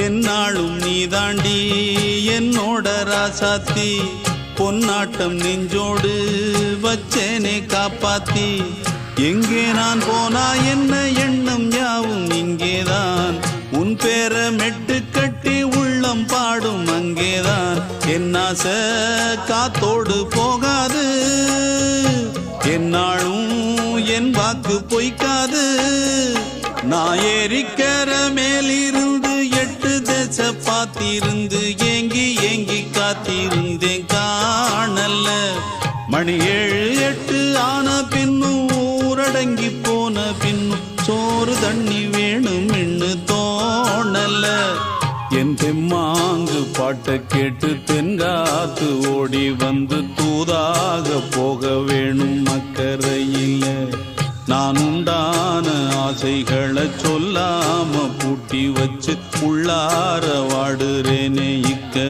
என்னாலும் நீ தாண்டி என்னோட ராசாத்தி பொன்னாட்டம் நெஞ்சோடு வச்சேனே காப்பாத்தி எங்கே நான் போனா என்ன எண்ணம் யாவும் இங்கேதான் உன் பேர மெட்டு கட்டி உள்ளம் பாடும் அங்கேதான் என் ஆசை காத்தோடு போகாது என்னாலும் என் வாக்கு பொய்க்காது நான் ஏறிக்கர மேலிருந்து 8 தேச பார்த்திருந்து ஏங்கி ஏங்கி காத்திருந்தேன் காணல்ல மணி 7 8 ஆன பின்னும் ஊரடங்கி போன பின்னும் சோறு தண்ணி வேணும் என்று தோணல என் தெம்மாங்கு பாட்டை கேட்டு தென்காத்து ஓடி வந்து தூதாக போக வேணும் அக்கறையில நான் உண்டான ஆசைகளை சொல்லாம பூட்டி வச்சு உள்ளார வாடுறேன்